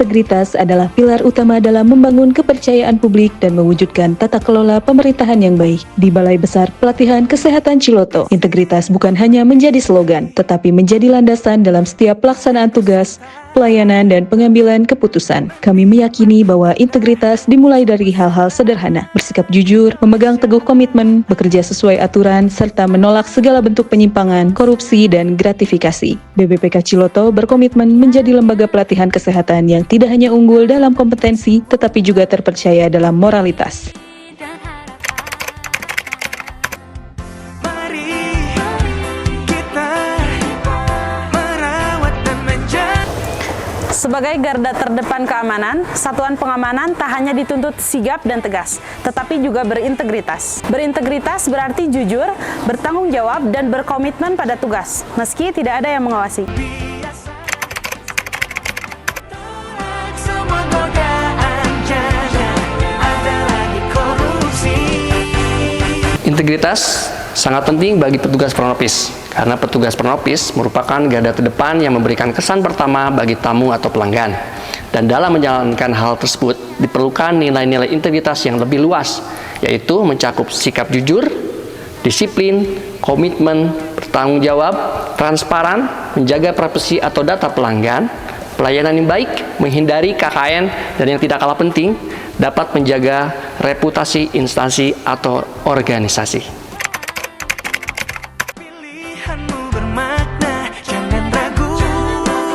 integritas adalah pilar utama dalam membangun kepercayaan publik dan mewujudkan tata kelola pemerintahan yang baik. Di Balai Besar Pelatihan Kesehatan Ciloto, integritas bukan hanya menjadi slogan, tetapi menjadi landasan dalam setiap pelaksanaan tugas, pelayanan, dan pengambilan keputusan. Kami meyakini bahwa integritas dimulai dari hal-hal sederhana, bersikap jujur, memegang teguh komitmen, bekerja sesuai aturan, serta menolak segala bentuk penyimpangan, korupsi, dan gratifikasi. BPPK Ciloto berkomitmen menjadi lembaga pelatihan kesehatan yang tidak hanya unggul dalam kompetensi, tetapi juga terpercaya dalam moralitas. Sebagai garda terdepan keamanan, satuan pengamanan tak hanya dituntut sigap dan tegas, tetapi juga berintegritas. Berintegritas berarti jujur, bertanggung jawab, dan berkomitmen pada tugas, meski tidak ada yang mengawasi. Integritas sangat penting bagi petugas pronopis, karena petugas pronopis merupakan garda terdepan yang memberikan kesan pertama bagi tamu atau pelanggan. Dan dalam menjalankan hal tersebut, diperlukan nilai-nilai integritas yang lebih luas, yaitu mencakup sikap jujur, disiplin, komitmen, bertanggung jawab, transparan, menjaga privasi atau data pelanggan, pelayanan yang baik, menghindari KKN, dan yang tidak kalah penting, dapat menjaga reputasi instansi atau organisasi.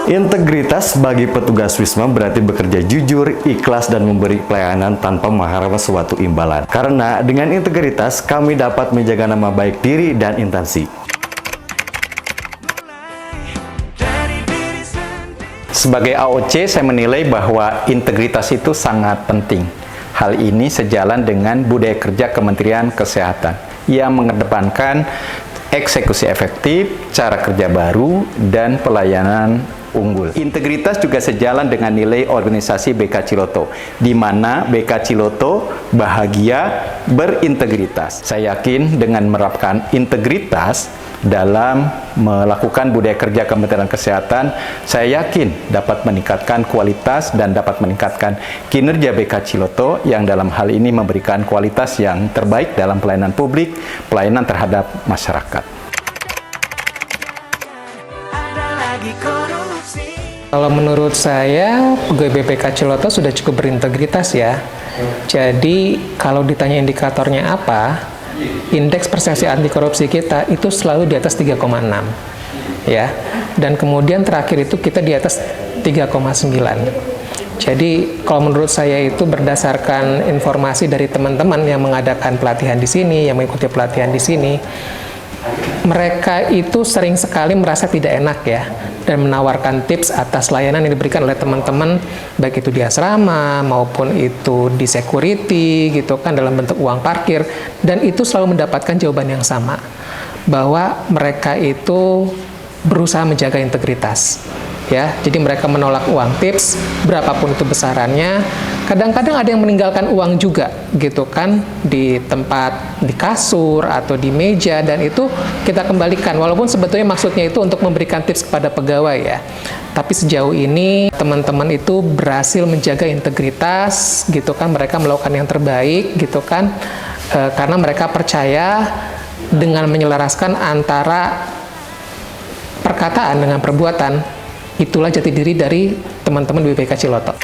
Integritas bagi petugas Wisma berarti bekerja jujur, ikhlas, dan memberi pelayanan tanpa mengharapkan suatu imbalan. Karena dengan integritas, kami dapat menjaga nama baik diri dan instansi. Sebagai AOC, saya menilai bahwa integritas itu sangat penting. Hal ini sejalan dengan budaya kerja Kementerian Kesehatan yang mengedepankan eksekusi efektif, cara kerja baru, dan pelayanan unggul. Integritas juga sejalan dengan nilai organisasi BK Ciloto, di mana BK Ciloto bahagia berintegritas. Saya yakin dengan menerapkan integritas dalam melakukan budaya kerja Kementerian Kesehatan, saya yakin dapat meningkatkan kualitas dan dapat meningkatkan kinerja BK Ciloto yang dalam hal ini memberikan kualitas yang terbaik dalam pelayanan publik, pelayanan terhadap masyarakat. Kalau menurut saya, pegawai BPK Ciloto sudah cukup berintegritas ya. Jadi kalau ditanya indikatornya apa, indeks persepsi anti korupsi kita itu selalu di atas 3,6 ya. Dan kemudian terakhir itu kita di atas 3,9. Jadi kalau menurut saya itu berdasarkan informasi dari teman-teman yang mengadakan pelatihan di sini, yang mengikuti pelatihan di sini, mereka itu sering sekali merasa tidak enak ya, dan menawarkan tips atas layanan yang diberikan oleh teman-teman, baik itu di asrama maupun itu di security gitu kan, dalam bentuk uang parkir, dan itu selalu mendapatkan jawaban yang sama, bahwa mereka itu berusaha menjaga integritas ya. Jadi mereka menolak uang tips berapapun itu besarannya. Kadang-kadang ada yang meninggalkan uang juga gitu kan, di tempat, di kasur atau di meja, dan itu kita kembalikan, walaupun sebetulnya maksudnya itu untuk memberikan tips kepada pegawai ya. Tapi sejauh ini teman-teman itu berhasil menjaga integritas gitu kan, mereka melakukan yang terbaik gitu kan, karena mereka percaya dengan menyelaraskan antara perkataan dengan perbuatan. Itulah jati diri dari teman-teman BPK Ciloto.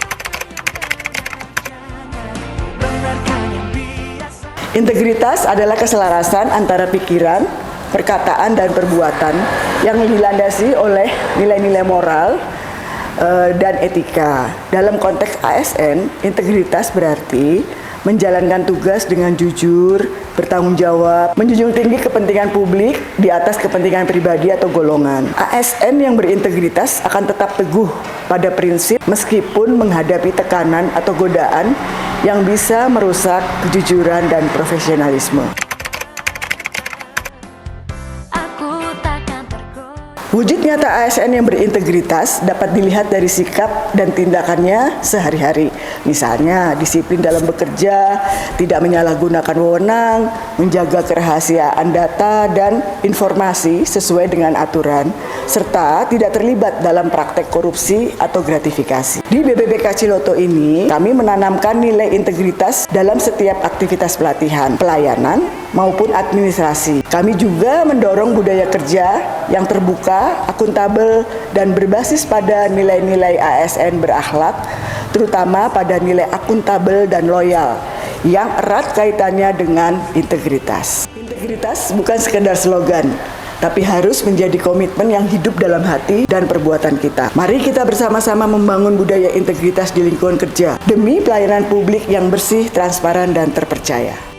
Integritas adalah keselarasan antara pikiran, perkataan, dan perbuatan yang dilandasi oleh nilai-nilai moral dan etika. Dalam konteks ASN, integritas berarti menjalankan tugas dengan jujur, bertanggung jawab, menjunjung tinggi kepentingan publik di atas kepentingan pribadi atau golongan. ASN yang berintegritas akan tetap teguh pada prinsip meskipun menghadapi tekanan atau godaan yang bisa merusak kejujuran dan profesionalisme. Wujud nyata ASN yang berintegritas dapat dilihat dari sikap dan tindakannya sehari-hari. Misalnya, disiplin dalam bekerja, tidak menyalahgunakan wewenang, menjaga kerahasiaan data dan informasi sesuai dengan aturan, serta tidak terlibat dalam praktek korupsi atau gratifikasi. Di BBBK Ciloto ini, kami menanamkan nilai integritas dalam setiap aktivitas pelatihan, pelayanan, maupun administrasi. Kami juga mendorong budaya kerja yang terbuka, akuntabel, dan berbasis pada nilai-nilai ASN berakhlak, terutama pada nilai akuntabel dan loyal, yang erat kaitannya dengan integritas. Integritas bukan sekedar slogan, tapi harus menjadi komitmen yang hidup dalam hati dan perbuatan kita. Mari kita bersama-sama membangun budaya integritas di lingkungan kerja, demi pelayanan publik yang bersih, transparan, dan terpercaya.